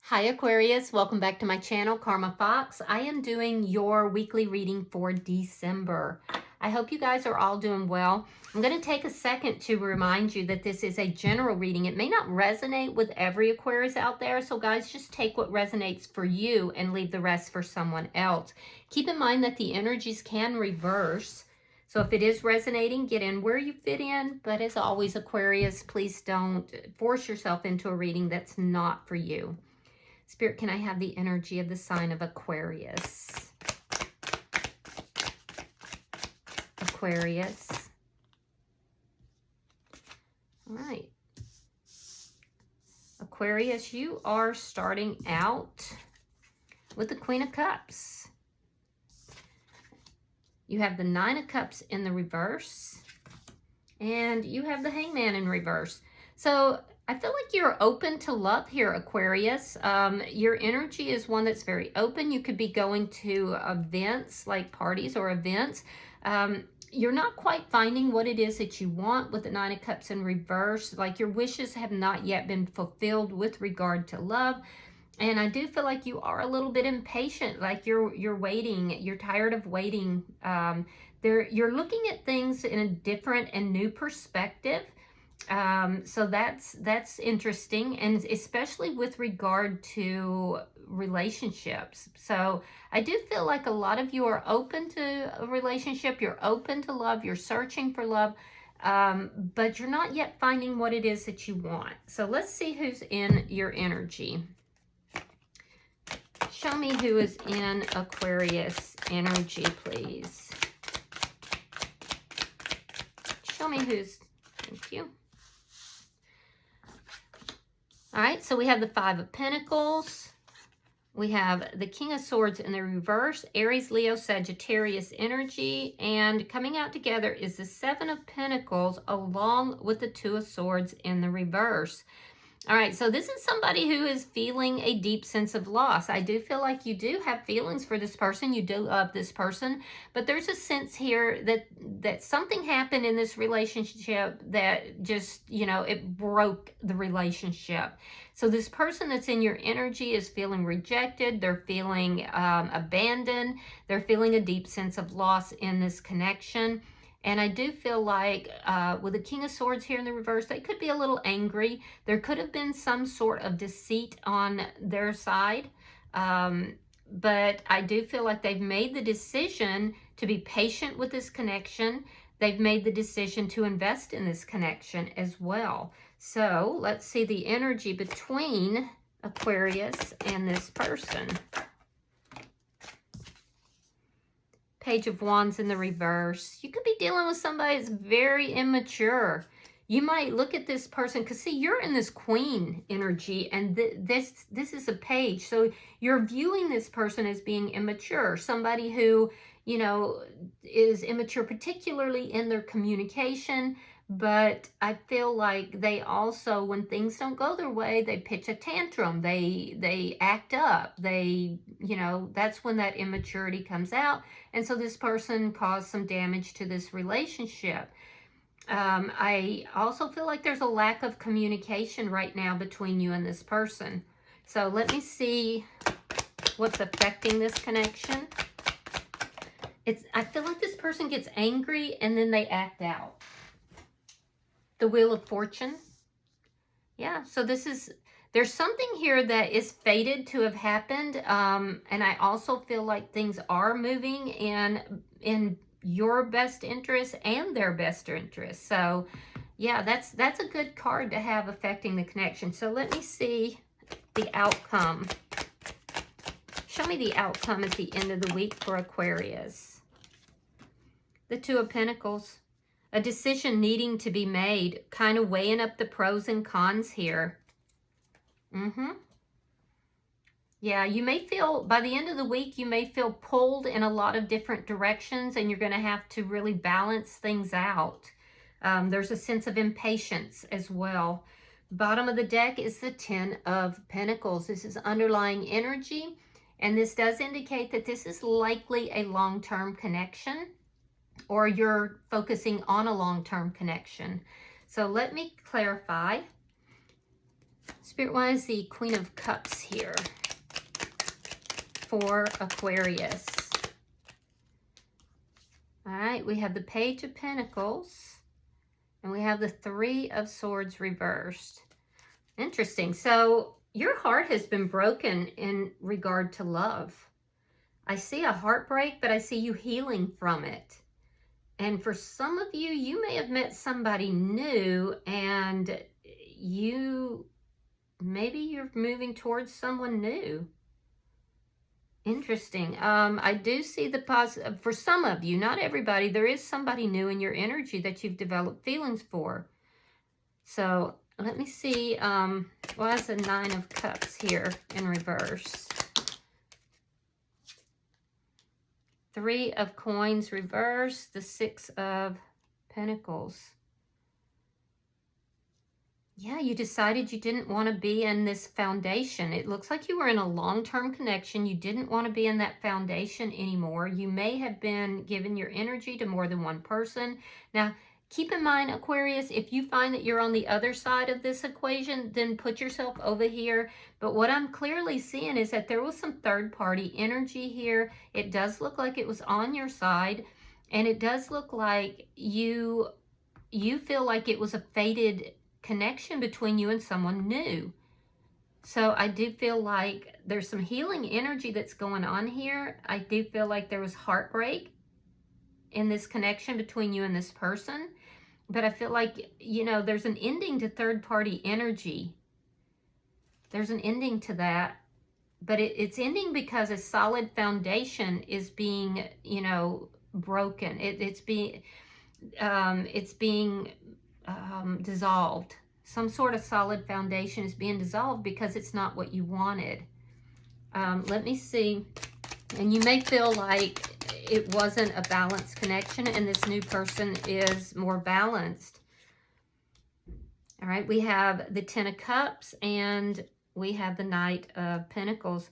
Hi Aquarius, welcome back to my channel, Karma Fox. I am doing your weekly reading for December. I hope you guys are all doing well. I'm going to take a second to remind you that this is a general reading. It may not resonate with every Aquarius out there, so guys, just take what resonates for you and leave the rest for someone else. Keep in mind that the energies can reverse. So if it is resonating, get in where you fit in. But as always, Aquarius, please don't force yourself into a reading that's not for you. Spirit, can I have the energy of the sign of Aquarius? Aquarius. All right. Aquarius, you are starting out with the Queen of Cups. You have the Nine of Cups in the reverse. And you have the Hangman in reverse. So I feel like you're open to love here, Aquarius. Your energy is one that's very open. You could be going to events, like parties or events. You're not quite finding what it is that you want with the Nine of Cups in reverse. Like your wishes have not yet been fulfilled with regard to love. And I do feel like you are a little bit impatient, like you're waiting. You're tired of waiting. You're looking at things in a different and new perspective. So that's interesting, and especially with regard to relationships. So I do feel like a lot of you are open to a relationship, you're open to love, you're searching for love, but you're not yet finding what it is that you want. So let's see who's in your energy. Show me who is in Aquarius energy, please. Show me who's, thank you. All right, so we have the Five of Pentacles. We have the King of Swords in the reverse, Aries, Leo, Sagittarius energy. And coming out together is the Seven of Pentacles along with the Two of Swords in the reverse. All right, so this is somebody who is feeling a deep sense of loss. I do feel like you do have feelings for this person. You do love this person, but there's a sense here that something happened in this relationship that just, you know, it broke the relationship. So this person that's in your energy is feeling rejected. They're feeling abandoned. They're feeling a deep sense of loss in this connection. And I do feel like with the King of Swords here in the reverse, they could be a little angry. There could have been some sort of deceit on their side. But I do feel like they've made the decision to be patient with this connection. They've made the decision to invest in this connection as well. So let's see the energy between Aquarius and this person. Page of Wands in the reverse. You could be dealing with somebody that's very immature. You might look at this person, because see, you're in this Queen energy, and this is a page. So you're viewing this person as being immature. Somebody who, you know, is immature, particularly in their communication. But I feel like they also, when things don't go their way, they pitch a tantrum. They act up. They, you know, that's when that immaturity comes out. And so this person caused some damage to this relationship. I also feel like there's a lack of communication right now between you and this person. So let me see what's affecting this connection. I feel like this person gets angry and then they act out. The Wheel of Fortune. Yeah, so there's something here that is fated to have happened. And I also feel like things are moving in your best interest and their best interest. So yeah, that's a good card to have affecting the connection. So let me see the outcome. Show me the outcome at the end of the week for Aquarius. The Two of Pentacles. A decision needing to be made, kind of weighing up the pros and cons here. Yeah, you may feel, by the end of the week, you may feel pulled in a lot of different directions, and you're going to have to really balance things out. There's a sense of impatience as well. Bottom of the deck is the Ten of Pentacles. This is underlying energy, and this does indicate that this is likely a long-term connection, or you're focusing on a long-term connection. So let me clarify. Spirit, why is the Queen of Cups here for Aquarius? All right, we have the Page of Pentacles, and we have the Three of Swords reversed. Interesting. So your heart has been broken in regard to love. I see a heartbreak, but I see you healing from it. And for some of you, you may have met somebody new, and maybe you're moving towards someone new. Interesting. I do see the positive for some of you, not everybody. There is somebody new in your energy that you've developed feelings for. So let me see. Why is the Nine of Cups here in reverse? Three of Coins reverse, the Six of Pentacles. Yeah, you decided you didn't want to be in this foundation. It looks like you were in a long-term connection. You didn't want to be in that foundation anymore. You may have been giving your energy to more than one person. Now, keep in mind, Aquarius, if you find that you're on the other side of this equation, then put yourself over here. But what I'm clearly seeing is that there was some third-party energy here. It does look like it was on your side, and it does look like you feel like it was a fated connection between you and someone new. So I do feel like there's some healing energy that's going on here. I do feel like there was heartbreak in this connection between you and this person. But I feel like, you know, there's an ending to third-party energy. There's an ending to that. But it's ending because a solid foundation is being, you know, broken. It's being dissolved. Some sort of solid foundation is being dissolved because it's not what you wanted. Let me see. And you may feel like it wasn't a balanced connection, and this new person is more balanced. All right, we have the Ten of Cups, and we have the Knight of Pentacles.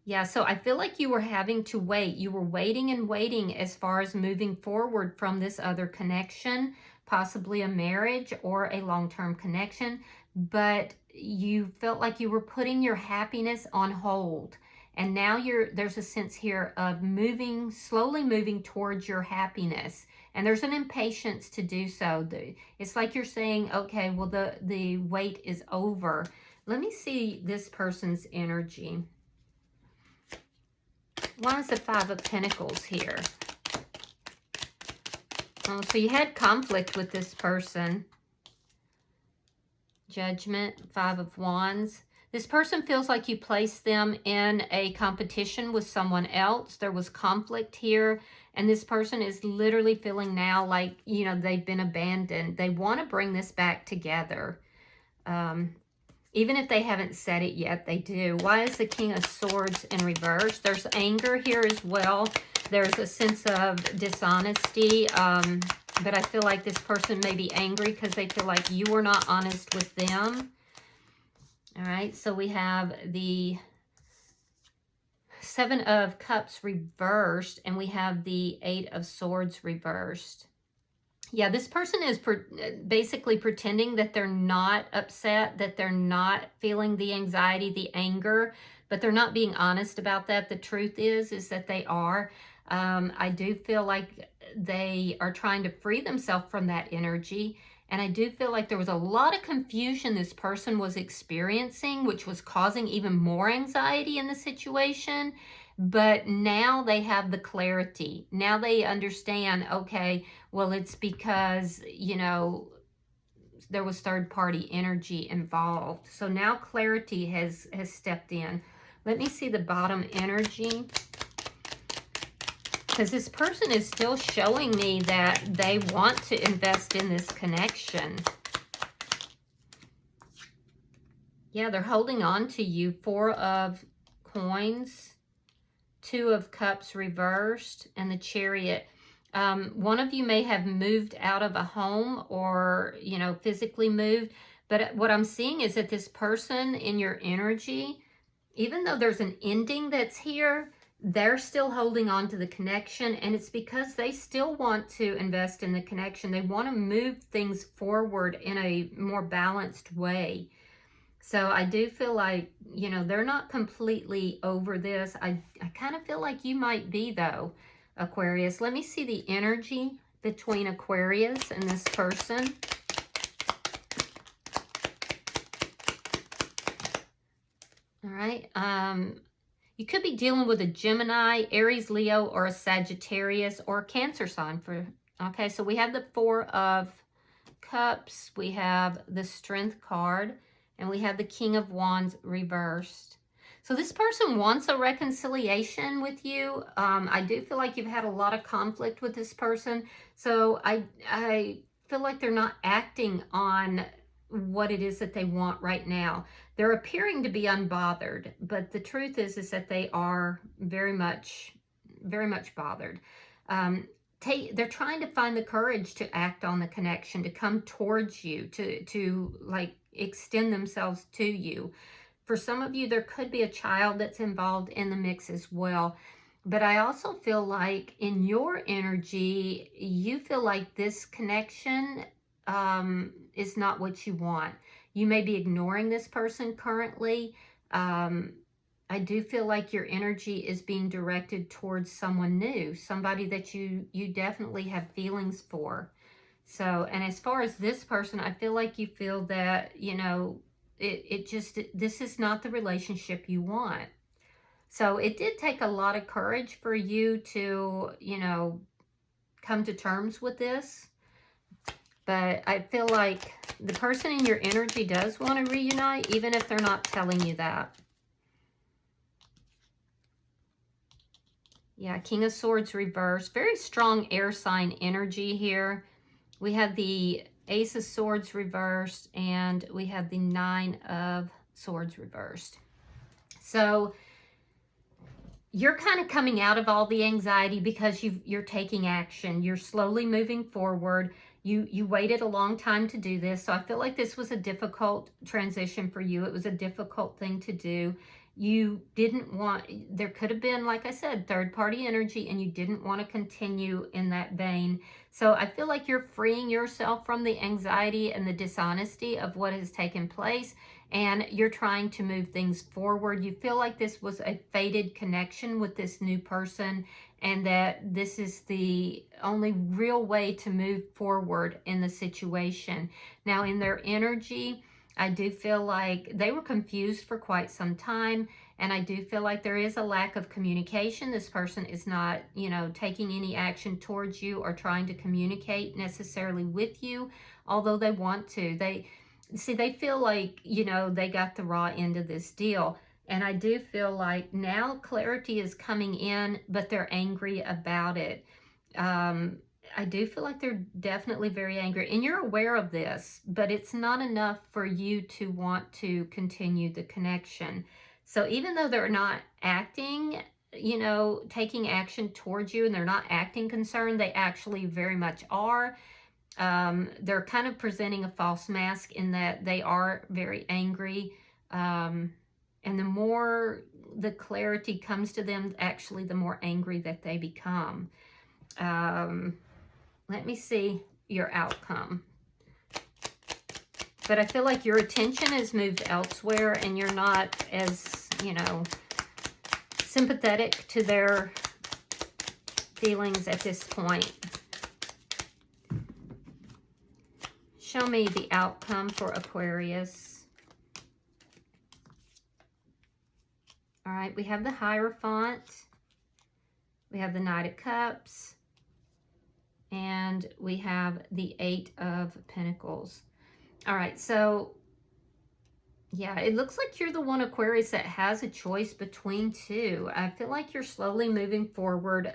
Yeah, so I feel like you were having to wait. You were waiting and waiting as far as moving forward from this other connection, possibly a marriage or a long-term connection, but you felt like you were putting your happiness on hold. And now there's a sense here of slowly moving towards your happiness. And there's an impatience to do so. It's like you're saying, okay, well, the wait is over. Let me see this person's energy. Why is the Five of Pentacles here? Oh, so you had conflict with this person. Judgment, Five of Wands. This person feels like you placed them in a competition with someone else. There was conflict here. And this person is literally feeling now like, you know, they've been abandoned. They want to bring this back together. Even if they haven't said it yet, they do. Why is the King of Swords in reverse? There's anger here as well. There's a sense of dishonesty. But I feel like this person may be angry because they feel like you were not honest with them. All right, so we have the Seven of Cups reversed, and we have the Eight of Swords reversed. Yeah, this person is basically pretending that they're not upset, that they're not feeling the anxiety, the anger, but they're not being honest about that. The truth is that they are. I do feel like they are trying to free themselves from that energy. And I do feel like there was a lot of confusion this person was experiencing, which was causing even more anxiety in the situation. But now they have the clarity. Now they understand, okay, well, it's because, you know, there was third-party energy involved. So now clarity has stepped in. Let me see the bottom energy. Because this person is still showing me that they want to invest in this connection. Yeah, they're holding on to you. Four of Coins, Two of Cups reversed, and the Chariot. One of you may have moved out of a home or, you know, physically moved. But what I'm seeing is that this person in your energy, even though there's an ending that's here, they're still holding on to the connection, and it's because they still want to invest in the connection. They want to move things forward in a more balanced way. So I do feel like, you know, they're not completely over this. I kind of feel like you might be, though, Aquarius. Let me see the energy between Aquarius and this person. All right. You could be dealing with a Gemini, Aries, Leo, or a Sagittarius, or a Cancer sign. Okay, so we have the Four of Cups, we have the Strength card, and we have the King of Wands reversed. So this person wants a reconciliation with you. I do feel like you've had a lot of conflict with this person. So I feel like they're not acting on what it is that they want right now. They're appearing to be unbothered, but the truth is that they are very much bothered. They're trying to find the courage to act on the connection, to come towards you, to like extend themselves to you. For some of you, there could be a child that's involved in the mix as well. But I also feel like in your energy, you feel like this connection is not what you want. You may be ignoring this person currently. I do feel like your energy is being directed towards someone new, somebody that you definitely have feelings for. So, and as far as this person, I feel like you feel that, you know, this is not the relationship you want. So it did take a lot of courage for you to, you know, come to terms with this. But I feel like the person in your energy does want to reunite, even if they're not telling you that. Yeah, King of Swords reversed. Very strong air sign energy here. We have the Ace of Swords reversed, and we have the Nine of Swords reversed. So you're kind of coming out of all the anxiety because you're taking action. You're slowly moving forward. You waited a long time to do this. So I feel like this was a difficult transition for you. It was a difficult thing to do. You didn't want, there could have been, like I said, third-party energy, and you didn't want to continue in that vein. So I feel like you're freeing yourself from the anxiety and the dishonesty of what has taken place, and you're trying to move things forward. You feel like this was a fated connection with this new person, and that this is the only real way to move forward in the situation. Now, in their energy, I do feel like they were confused for quite some time, and I do feel like there is a lack of communication. This person is not, you know, taking any action towards you or trying to communicate necessarily with you, although they want to. They feel like, you know, they got the raw end of this deal. And I do feel like now clarity is coming in, but they're angry about it. I do feel like they're definitely very angry, and you're aware of this, but it's not enough for you to want to continue the connection. So even though they're not acting, you know, taking action towards you, and they're not acting concerned, they actually very much are. They're kind of presenting a false mask in that they are very angry. And the more the clarity comes to them, actually, the more angry that they become. Let me see your outcome. But I feel like your attention has moved elsewhere, and you're not as, you know, sympathetic to their feelings at this point. Show me the outcome for Aquarius. All right, we have the Hierophant. We have the Knight of Cups. And we have the Eight of Pentacles. All right, so yeah, it looks like you're the one, Aquarius, that has a choice between two. I feel like you're slowly moving forward.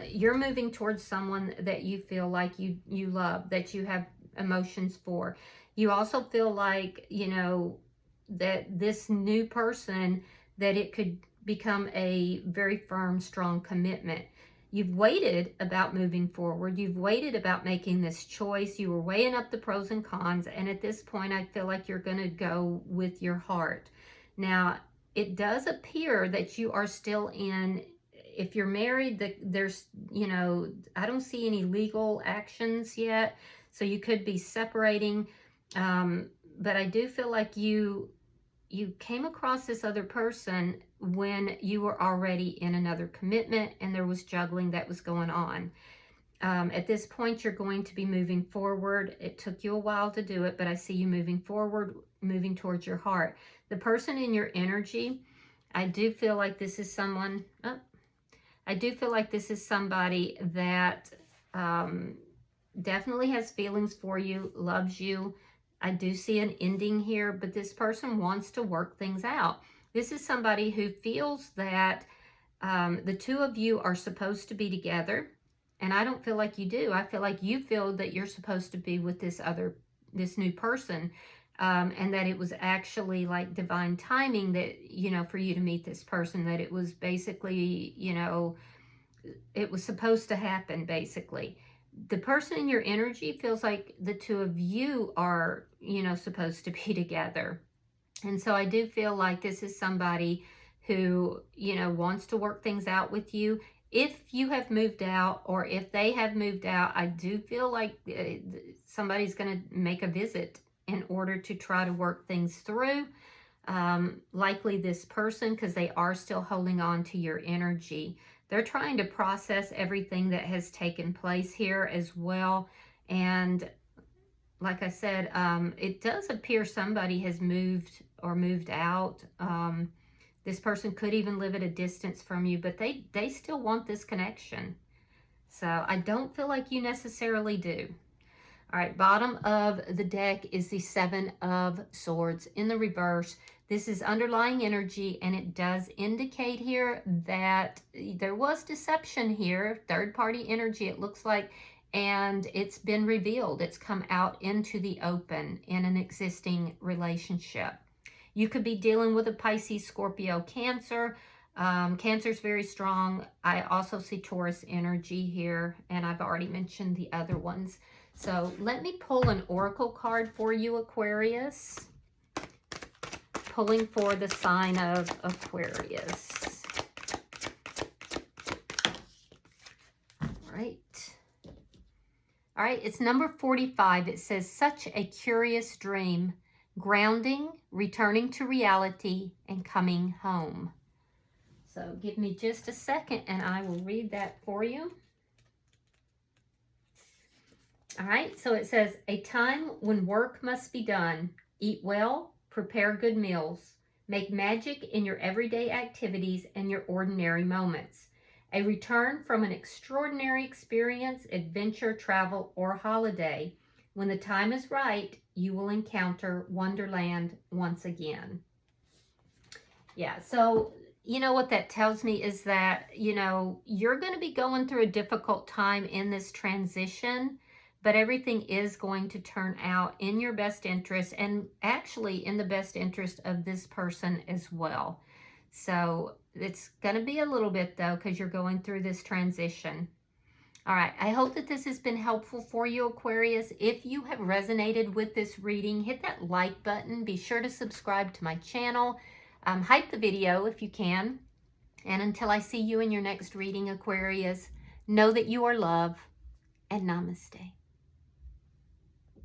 You're moving towards someone that you feel like you love, that you have emotions for. You also feel like, you know, that this new person, that it could become a very firm, strong commitment. You've waited about moving forward. You've waited about making this choice. You were weighing up the pros and cons. And at this point, I feel like you're going to go with your heart. Now, it does appear that you are still in, if you're married, there's, you know, I don't see any legal actions yet. So you could be separating. But I do feel like you you came across this other person when you were already in another commitment and there was juggling that was going on. At this point, you're going to be moving forward. It took you a while to do it, but I see you moving forward, moving towards your heart. The person in your energy, I do feel like this is someone, I do feel like this is somebody that definitely has feelings for you, loves you. I do see an ending here, but this person wants to work things out. This is somebody who feels that the two of you are supposed to be together. And I don't feel like you do. I feel like you feel that you're supposed to be with this new person. And that it was actually like divine timing that, you know, for you to meet this person, that it was basically, you know, it was supposed to happen, basically. The person in your energy feels like the two of you are, you know, supposed to be together. And so I do feel like this is somebody who, you know, wants to work things out with you. If you have moved out or if they have moved out, I do feel like somebody's going to make a visit in order to try to work things through. Likely this person, because they are still holding on to your energy. They're trying to process everything that has taken place here as well. And like I said, it does appear somebody has moved or moved out. This person could even live at a distance from you, but they still want this connection. So I don't feel like you necessarily do. All right, bottom of the deck is the Seven of Swords in the reverse. This is underlying energy, and it does indicate here that there was deception here, third-party energy, it looks like, and it's been revealed. It's come out into the open in an existing relationship. You could be dealing with a Pisces, Scorpio, Cancer. Cancer's very strong. I also see Taurus energy here, and I've already mentioned the other ones. So let me pull an oracle card for you, Aquarius. Pulling for the sign of Aquarius. All right, it's number 45. It says, such a curious dream. Grounding, returning to reality, and coming home. So give me just a second and I will read that for you. All right, so it says, a time when work must be done. Eat well, prepare good meals. Make magic in your everyday activities and your ordinary moments. A return from an extraordinary experience, adventure, travel, or holiday. When the time is right, you will encounter Wonderland once again. Yeah, so you know what that tells me is that, you know, you're going to be going through a difficult time in this transition, but everything is going to turn out in your best interest and actually in the best interest of this person as well. So it's going to be a little bit though, because you're going through this transition. All right, I hope that this has been helpful for you, Aquarius. If you have resonated with this reading, hit that like button. Be sure to subscribe to my channel. Hype the video if you can. And until I see you in your next reading, Aquarius, know that you are loved, and namaste.